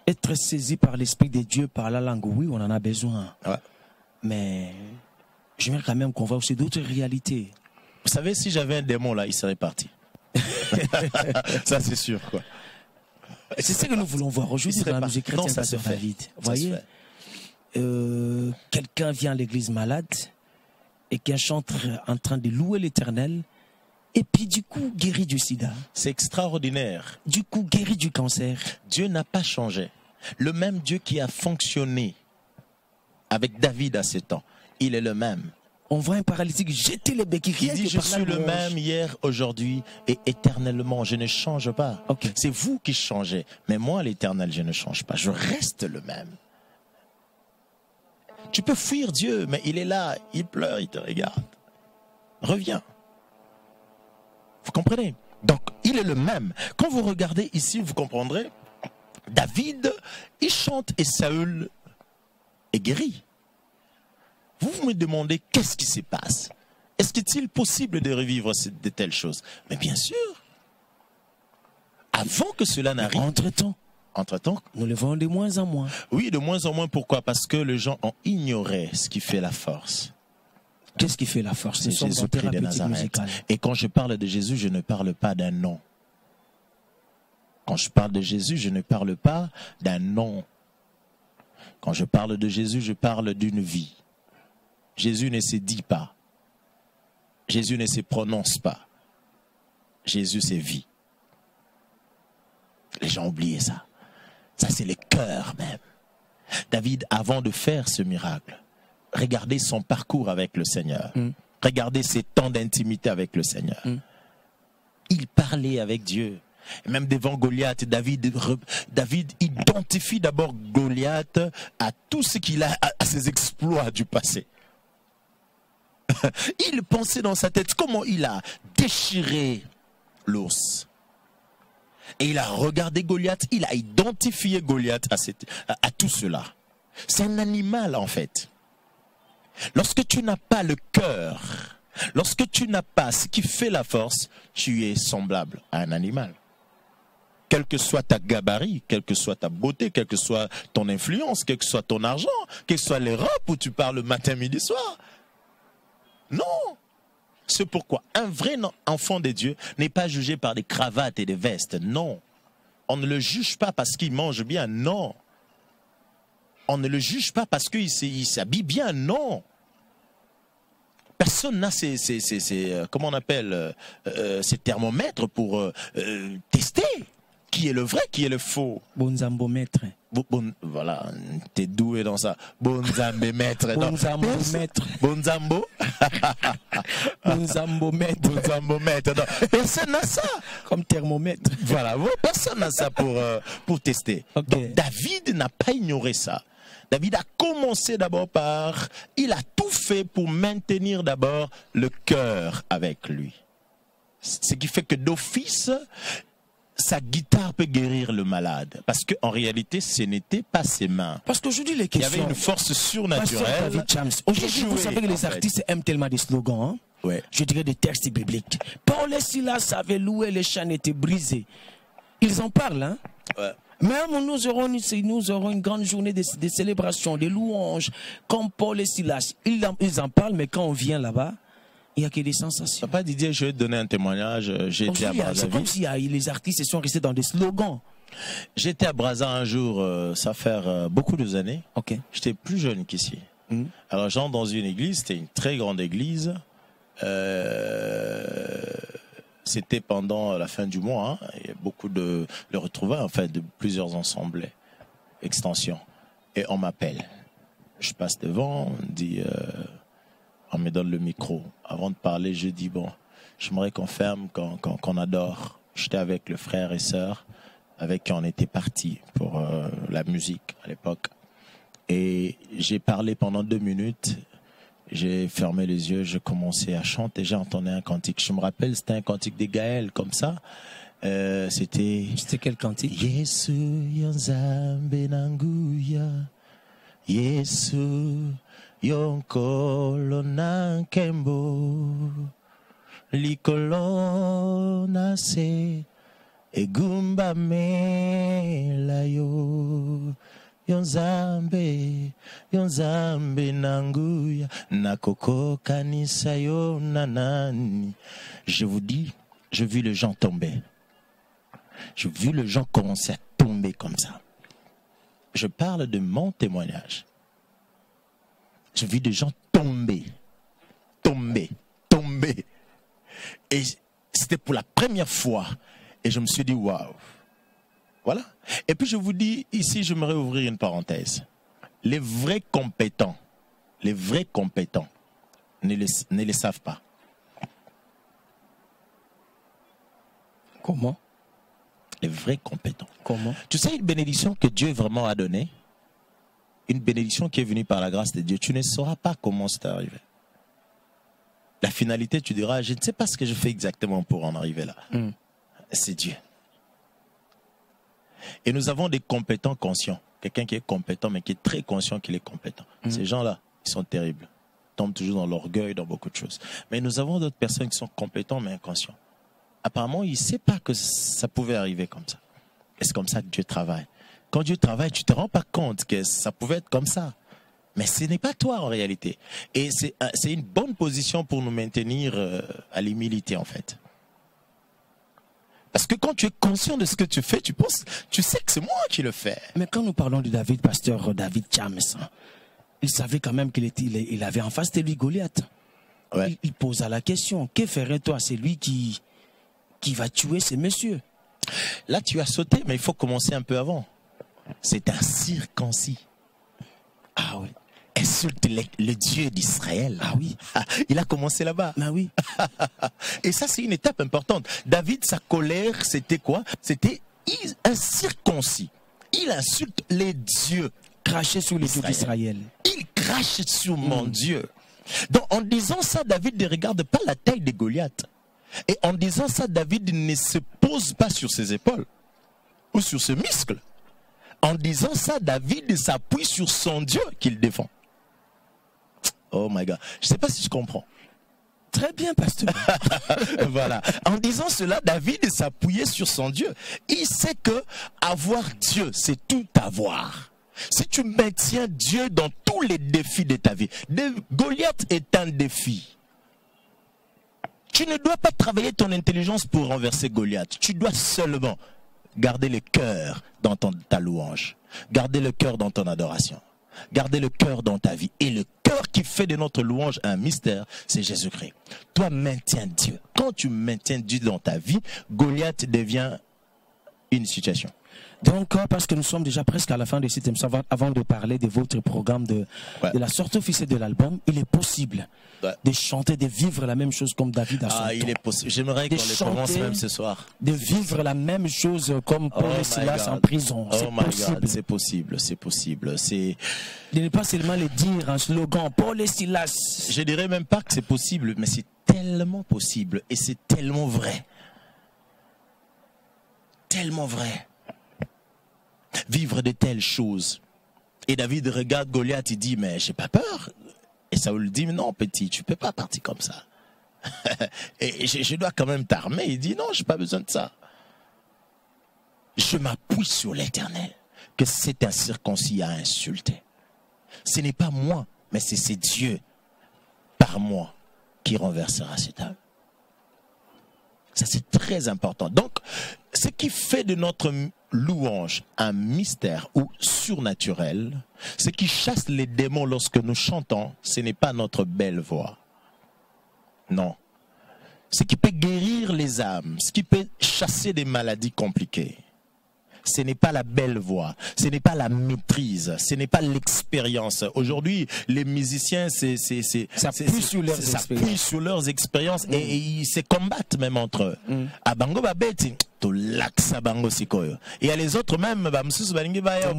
être saisi par l'Esprit de Dieu, par la langue, oui, on en a besoin. Ouais. Mais j'aimerais quand même qu'on voit aussi d'autres réalités. Vous savez, si j'avais un démon là, il serait parti. Ça c'est sûr, quoi. C'est ce que nous voulons voir aujourd'hui dans la musique chrétienne. Non, ça se fait. David. Vous voyez, quelqu'un vient à l'église malade et qu'un chanteur en train de louer l'Éternel, et puis du coup guéri du sida. C'est extraordinaire. Du coup guéri du cancer. Dieu n'a pas changé. Le même Dieu qui a fonctionné avec David à ses temps, il est le même. On voit un paralytique jeter les béquilles. Il dit, je suis le même hier, aujourd'hui et éternellement. Je ne change pas. Okay. C'est vous qui changez. Mais moi, l'Éternel, je ne change pas. Je reste le même. Tu peux fuir Dieu, mais il est là. Il pleure, il te regarde. Reviens. Vous comprenez? Donc, il est le même. Quand vous regardez ici, vous comprendrez. David, il chante et Saül est guéri. Vous me demandez qu'est-ce qui se passe? Est-ce qu'il est possible de revivre de telles choses? Mais bien sûr. Avant que cela n'arrive. Entre-temps, nous le voyons de moins en moins. Oui, de moins en moins. Pourquoi? Parce que les gens ont ignoré ce qui fait la force. Qu'est-ce qui fait la force? C'est Jésus-Christ de Nazareth. Et quand je parle de Jésus, je ne parle pas d'un nom. Quand je parle de Jésus, je ne parle pas d'un nom. Quand je parle de Jésus, je parle d'une vie. Jésus ne se dit pas. Jésus ne se prononce pas. Jésus, c'est vie. Les gens ont oublié ça. Ça, c'est le cœur même. David, avant de faire ce miracle, regardez son parcours avec le Seigneur. Regardez ses temps d'intimité avec le Seigneur. Il parlait avec Dieu. Et même devant Goliath, David identifie d'abord Goliath à tout ce qu'il a, à ses exploits du passé. Il pensait dans sa tête comment il a déchiré l'os. Et il a regardé Goliath, il a identifié Goliath à tout cela. C'est un animal en fait. Lorsque tu n'as pas le cœur, lorsque tu n'as pas ce qui fait la force, tu es semblable à un animal. Quelle que soit ta gabarit, quelle que soit ta beauté, quelle que soit ton influence, quel que soit ton argent, quelle que soit l'Europe où tu parles le matin, midi, soir. Non. C'est pourquoi un vrai enfant de Dieu n'est pas jugé par des cravates et des vestes. Non. On ne le juge pas parce qu'il mange bien. Non. On ne le juge pas parce qu'il s'habille bien. Non. Personne n'a comment on appelle, ces thermomètres pour tester qui est le vrai, qui est le faux. Bonzambomètre. Voilà, t'es doué dans ça. Bonzambomètre. Bonzambomètre. Bonzambo. Bonzambomètre. Bonzambomètre. Personne n'a ça. Comme thermomètre. Voilà, personne n'a ça pour tester. Okay. Donc, David n'a pas ignoré ça. David a commencé d'abord par... Il a tout fait pour maintenir d'abord le cœur avec lui. Ce qui fait que d'office, sa guitare peut guérir le malade. Parce qu'en réalité, ce n'était pas ses mains. Parce qu'aujourd'hui, les questions... Il y avait une force surnaturelle. Aujourd'hui, vous savez que les artistes aiment tellement des slogans. Hein? Ouais. Je dirais des textes bibliques. Paul et Silas avaient loué, les chaînes étaient brisées. Ils en parlent, hein? Ouais. Même nous aurons une grande journée de célébration, de louanges, comme Paul et Silas. Ils en parlent, mais quand on vient là-bas, il n'y a que des sensations. Papa Didier, je vais te donner un témoignage. J'ai été à Brazzaville. C'est comme si les artistes sont restés dans des slogans. J'étais à Brazza un jour, ça fait beaucoup d'années. Okay. J'étais plus jeune qu'ici. Alors j'entre dans une église, c'était une très grande église. C'était pendant la fin du mois, hein. Il y a beaucoup de retrouvailles, en fait, de plusieurs ensembles, extensions. Et on m'appelle. Je passe devant, on dit, on me donne le micro. Avant de parler, je dis, bon, j'aimerais qu'on ferme, qu'on adore. J'étais avec le frère et sœur, avec qui on était partis pour la musique à l'époque. Et j'ai parlé pendant 2 minutes. J'ai fermé les yeux, j'ai commencé à chanter, j'ai entendu un cantique. Je me rappelle, c'était un cantique des Gaël, comme ça. C'était quel cantique? Yesu yonzambe nanguya, Yesu yonkolo nankembo, likolo nase egumba melayo. Yonzambe nanguya nakoko kanisa yo nanani. Je vous dis, je vis les gens tomber. Je vis les gens commencer à tomber comme ça. Je parle de mon témoignage. Je vis des gens tomber. Et c'était pour la première fois. Et je me suis dit, waouh. Voilà. Et puis je vous dis, ici, j'aimerais ouvrir une parenthèse. Les vrais compétents ne les savent pas. Comment? Les vrais compétents. Comment? Tu sais, une bénédiction que Dieu vraiment a donnée, une bénédiction qui est venue par la grâce de Dieu, tu ne sauras pas comment c'est arrivé. La finalité, tu diras, je ne sais pas ce que je fais exactement pour en arriver là. C'est Dieu. Et nous avons des compétents conscients. Quelqu'un qui est compétent, mais qui est très conscient qu'il est compétent. Ces gens-là, ils sont terribles. Ils tombent toujours dans l'orgueil, dans beaucoup de choses. Mais nous avons d'autres personnes qui sont compétents, mais inconscients. Apparemment, il ne sait pas que ça pouvait arriver comme ça. Et c'est comme ça que Dieu travaille. Quand Dieu travaille, tu ne te rends pas compte que ça pouvait être comme ça. Mais ce n'est pas toi en réalité. Et c'est une bonne position pour nous maintenir à l'humilité en fait. Parce que quand tu es conscient de ce que tu fais, tu sais que c'est moi qui le fais. Mais quand nous parlons de David, pasteur David Chams, il savait quand même qu'il avait en face de lui Goliath. Ouais. Il posa la question, que ferais-toi? C'est lui qui va tuer ces messieurs. Là, tu as sauté, mais il faut commencer un peu avant. C'est un circoncis. Ah oui. Insulte le Dieu d'Israël. Ah oui. Il a commencé là-bas. Ah oui. Et ça, c'est une étape importante. David, sa colère, c'était quoi? C'était un circoncis. Il insulte les dieux. Cracher sur les dieux d'Israël. Il crache sur mon Dieu. Donc, en disant ça, David ne regarde pas la taille de Goliath. Et en disant ça, David ne se pose pas sur ses épaules ou sur ses muscles. En disant ça, David s'appuie sur son Dieu qu'il défend. Oh my God. Je ne sais pas si je comprends. Très bien, pasteur. Voilà. En disant cela, David s'appuyait sur son Dieu. Il sait que avoir Dieu, c'est tout avoir. Si tu maintiens Dieu dans tous les défis de ta vie, Goliath est un défi. Tu ne dois pas travailler ton intelligence pour renverser Goliath. Tu dois seulement garder le cœur dans ta louange. Garder le cœur dans ton adoration. Garder le cœur dans ta vie. Et le cœur qui fait de notre louange un mystère, c'est Jésus-Christ. Toi, maintiens Dieu. Quand tu maintiens Dieu dans ta vie, Goliath devient une situation. Donc, parce que nous sommes déjà presque à la fin de cette émission, avant de parler de votre programme de la sortie officielle de l'album, il est possible de chanter, de vivre la même chose comme David a son temps. Il est possible. J'aimerais qu'on les commence même ce soir. De vivre la même chose comme Paul et Silas en prison. Oh my God, c'est possible, c'est possible. De ne pas seulement le dire, un slogan, Paul et Silas. Je dirais même pas que c'est possible, mais c'est tellement possible et c'est tellement vrai. Tellement vrai. Vivre de telles choses. Et David regarde Goliath, il dit, mais j'ai pas peur. Et Saül dit, non petit, tu peux pas partir comme ça. Et je dois quand même t'armer. Il dit, non, j'ai pas besoin de ça. Je m'appuie sur l'Éternel, que cet incirconcis a insulté. Ce n'est pas moi, mais c'est Dieu, par moi, qui renversera cette âme. Ça, c'est très important. Donc, ce qui fait de notre louange un mystère ou surnaturel, ce qui chasse les démons lorsque nous chantons, ce n'est pas notre belle voix. Non. Ce qui peut guérir les âmes, ce qui peut chasser des maladies compliquées, ce n'est pas la belle voix, ce n'est pas la maîtrise, ce n'est pas l'expérience. Aujourd'hui, les musiciens, ça appuie sur leurs expériences et ils se combattent même entre eux. À Bango Babeti, to laksa bango sikoyo. Et à les autres même, msusu balingi baya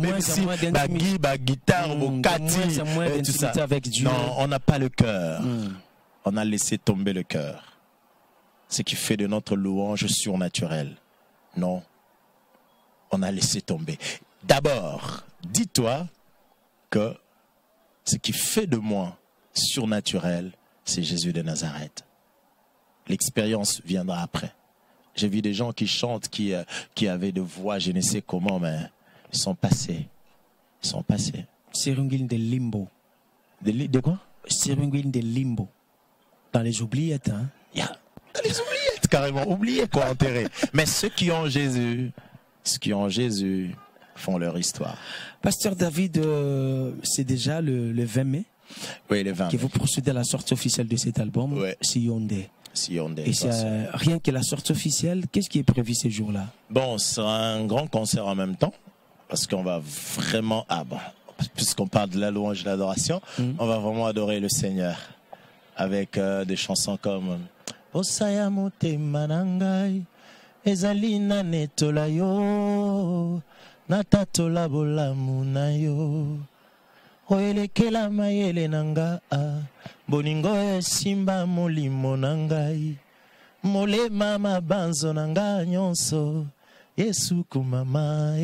guitare, bokati, tout ça. Non, on n'a pas le cœur. On a laissé tomber le cœur. Ce qui fait de notre louange surnaturelle. Non. On a laissé tomber. D'abord, dis-toi que ce qui fait de moi surnaturel, c'est Jésus de Nazareth. L'expérience viendra après. J'ai vu des gens qui chantent, qui avaient de voix, je ne sais comment, mais ils sont passés. Ils sont passés. Sirungin de limbo. De quoi? Sirungin de limbo. Dans les oubliettes, hein? Dans les oubliettes, carrément. Oubliés, quoi, enterrés. Mais ceux qui ont Jésus font leur histoire. Pasteur David, c'est déjà le 20 mai. Oui, le 20 mai. Que vous procédez à la sortie officielle de cet album, Siyonde. Et c'est rien que la sortie officielle, qu'est-ce qui est prévu ces jours-là? Bon, ce sera un grand concert en même temps, parce qu'on va vraiment, puisqu'on parle de la louange et de l'adoration, on va vraiment adorer le Seigneur, avec des chansons comme Osaya mote manangai, ezali na netola yo, natatola bolamu na yo, oelekela mayele nanga, boningo esimba molimo nangai, molema mabanzo nanga nyonso, Yesu kumama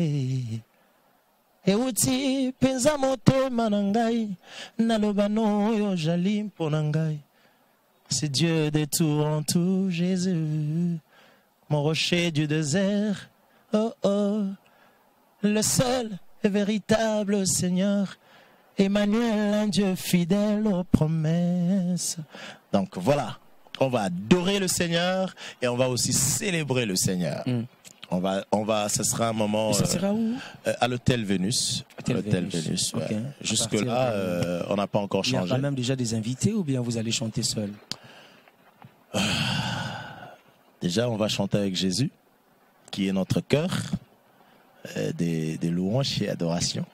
euti penza motema nangai, nalobano oyo jali mpo nangai, c'est Dieu de tout en tout, Jésus, mon rocher du désert, oh oh, le seul et véritable Seigneur, Emmanuel, un Dieu fidèle aux promesses. Donc voilà, on va adorer le Seigneur et on va aussi célébrer le Seigneur. Ça sera un moment. Et ça sera où? À l'hôtel Vénus. L'hôtel Vénus. Ouais. Okay. Jusque-là, on n'a pas encore changé. Il y a quand même déjà des invités ou bien vous allez chanter seul? Déjà, on va chanter avec Jésus, qui est notre cœur, des louanges et adorations.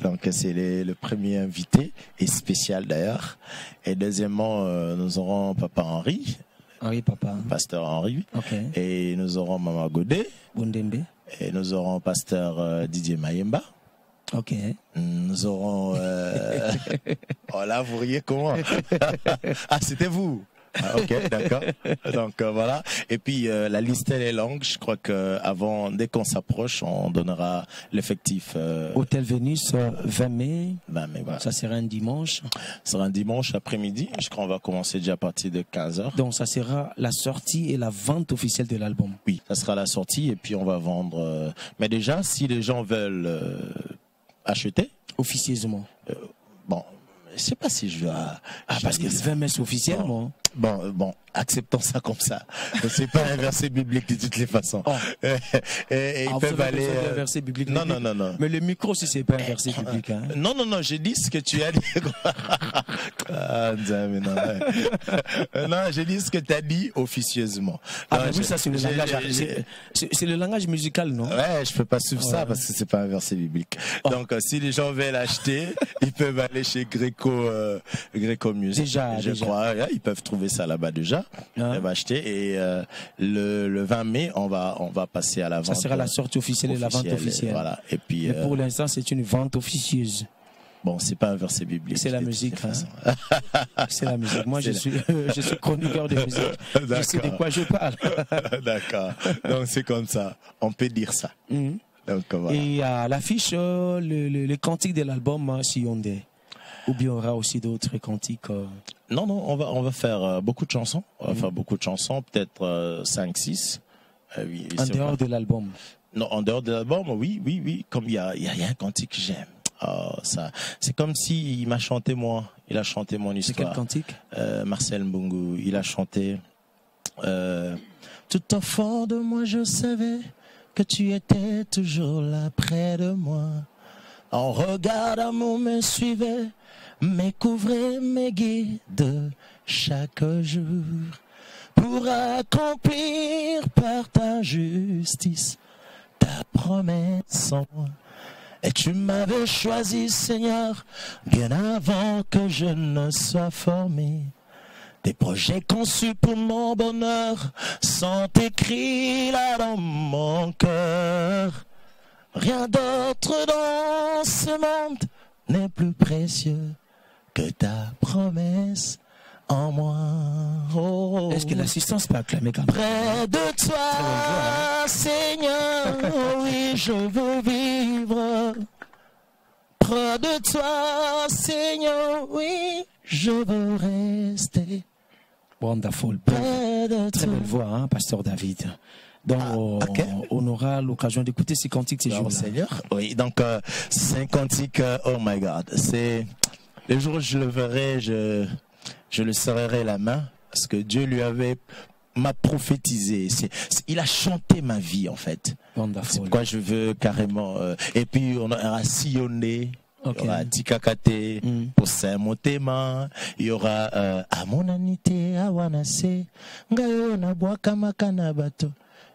Donc, c'est le premier invité, et spécial d'ailleurs. Et deuxièmement, nous aurons Papa Henri. Oui, papa. Pasteur Henri. Okay. Et nous aurons Maman Godé. Bondembe. Et nous aurons Pasteur Didier Mayemba. Ok. Nous aurons... Oh là, vous riez comment? Ah, c'était vous? Ok, d'accord. Donc voilà. Et puis la liste elle est longue. Je crois que dès qu'on s'approche, on donnera l'effectif. Hôtel Vénus, 20 mai. 20 mai, voilà. Ça sera un dimanche. Ça sera un dimanche après-midi. Je crois qu'on va commencer déjà à partir de 15h. Donc ça sera la sortie et la vente officielle de l'album. Oui, ça sera la sortie et puis on va vendre. Mais déjà, si les gens veulent acheter officieusement. Bon. Je sais pas si je dois... parce que le 20 mai c'est officiellement. Bon, acceptons ça comme ça. C'est pas un verset biblique de toutes les façons. Oh. Et ils peuvent aller. Un verset biblique. Non. Mais le micro, si c'est pas un verset biblique. Hein. Non, j'ai dit ce que tu as dit. Non, j'ai dit ce que tu as dit officieusement. Oui, ça c'est le langage. C'est le langage musical, non? Ouais, je peux pas suivre ça parce que c'est pas un verset biblique. Donc, si les gens veulent l'acheter, ils peuvent aller chez Greco Music. Déjà. Crois, ils peuvent trouver ça là-bas déjà. On va acheter et le 20 mai, on va passer à la vente. Ça sera la sortie officielle et la vente officielle. Voilà. Et puis. Mais pour l'instant, c'est une vente officieuse. Bon, c'est pas un verset biblique. C'est la musique. C'est la musique. Moi, je suis chroniqueur de musique. Je sais de quoi je parle. D'accord. Donc c'est comme ça. On peut dire ça. Donc, voilà. Et à l'affiche, le cantique de l'album Siyonde. Ou bien il y aura aussi d'autres cantiques Non, on va faire beaucoup de chansons. On va faire beaucoup de chansons, peut-être 5, 6. Oui, en dehors de l'album. Non, en dehors de l'album, oui. Comme il y a un cantique que j'aime. Ça, c'est comme si il m'a chanté moi. Il a chanté mon histoire. C'est quel cantique? Marcel Mbungu. Il a chanté. Tout au fond de moi, je savais que tu étais toujours là près de moi. En regard d'amour me suivait, me couvrait, me guide chaque jour pour accomplir par ta justice ta promesse en moi. Et tu m'avais choisi, Seigneur, bien avant que je ne sois formé. Des projets conçus pour mon bonheur sont écrits là dans mon cœur. Rien d'autre dans ce monde n'est plus précieux que ta promesse en moi. Oh, est-ce que l'assistance peut acclamer quand même? Près de toi, Seigneur, oui, je veux vivre. Près de toi, Seigneur, oui, je veux rester. Wonderful. Près de très belle voix, hein, Pasteur David. Donc, on aura l'occasion d'écouter ces cantiques ces jours-là. Seigneur. Oui, donc c'est un cantique, oh my God. C'est le jour où je le verrai, je le serrerai la main parce que Dieu m'a prophétisé. Il a chanté ma vie en fait. Wonderful. C'est pourquoi je veux carrément. Et puis on aura sillonné. Il y aura Dikakate, pour Saint-Motema, il y aura Amonanite, Awanase, Ngayo na Bwaka Makana Bato,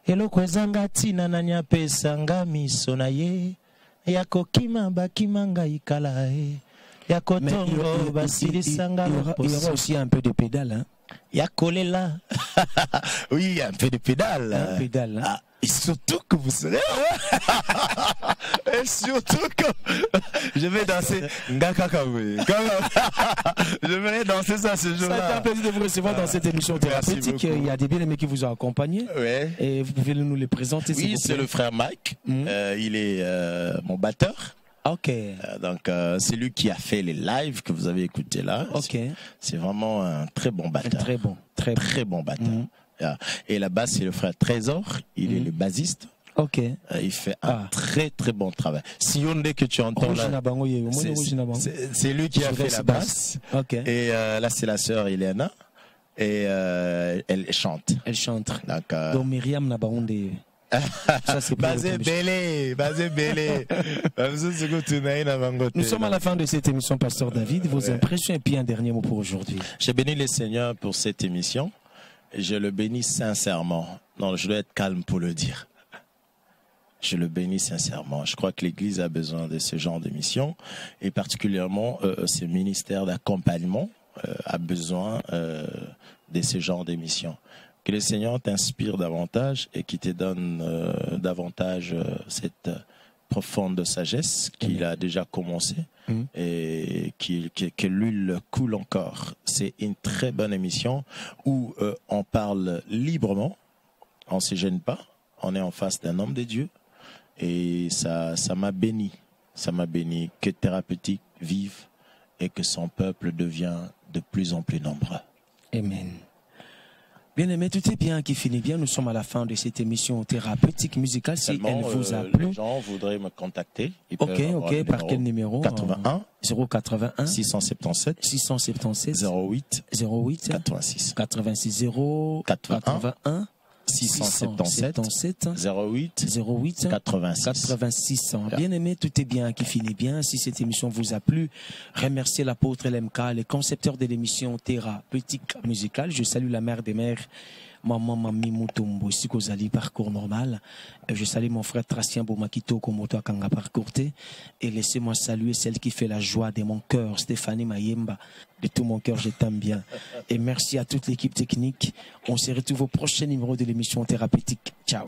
Elokwezanga Tina Nanya Pesa, Ngamiso na ye, Yako Kima Bakima Ngaikala, Yako Tongo Basilisanga. Il y aura aussi un peu de pédale, hein? Yakolela. Oui, il y a un peu de pédale. Un pédale, hein? Et surtout que vous serez et surtout que je vais danser Ngakakawe. Je vais danser ça ce jour-là. Ça a été un plaisir de vous recevoir dans cette émission thérapeutique. Il y a des bien-aimés qui vous ont accompagné. Ouais. Et vous pouvez nous les présenter. Oui, c'est le frère Mike. Il est mon batteur. Ok. Donc c'est lui qui a fait les lives que vous avez écoutés là. Ok. C'est vraiment un très bon batteur. Très bon batteur. Et là-bas, c'est le frère Trésor, il est le bassiste. Ok. Il fait un très très bon travail. Siyonde que tu entends là, c'est lui qui a fait la basse. Okay. Et là, c'est la sœur Elena. Et elle chante. Elle chante. Donc Myriam Nabaonde. Basé Belé. Nous sommes à la fin de cette émission, Pasteur David. Vos impressions et puis un dernier mot pour aujourd'hui. J'ai béni le Seigneur pour cette émission. Je le bénis sincèrement. Non, je dois être calme pour le dire. Je le bénis sincèrement. Je crois que l'Église a besoin de ce genre d'émission et particulièrement ce ministère d'accompagnement a besoin de ce genre d'émission. Que le Seigneur t'inspire davantage et qu'il te donne davantage cette profonde sagesse qu'il a déjà commencé et que l'huile coule encore. C'est une très bonne émission où on parle librement, on ne se gêne pas, on est en face d'un homme de Dieu et ça m'a béni. Ça m'a béni que Thérapeutique vive et que son peuple devient de plus en plus nombreux. Amen. Bien aimé, tout est bien qui finit bien. Nous sommes à la fin de cette émission thérapeutique musicale. Si elle vous a plu, les gens voudraient me contacter. Ok. Par quel numéro? 81 081 677 08 86 81 677 08 86. Bien aimé, tout est bien qui finit bien. Si cette émission vous a plu, remerciez l'apôtre LMK, le concepteur de l'émission thérapeutique musicale. Je salue la mère des mères, Maman Mami Mutombo, Sikozali, parcours normal. Je salue mon frère Tracien Bomakito, Komoto Akanga Parcourté. Et laissez-moi saluer celle qui fait la joie de mon cœur, Stéphanie Mayemba. De tout mon cœur, je t'aime bien. Et merci à toute l'équipe technique. On se retrouve au prochain numéro de l'émission thérapeutique. Ciao.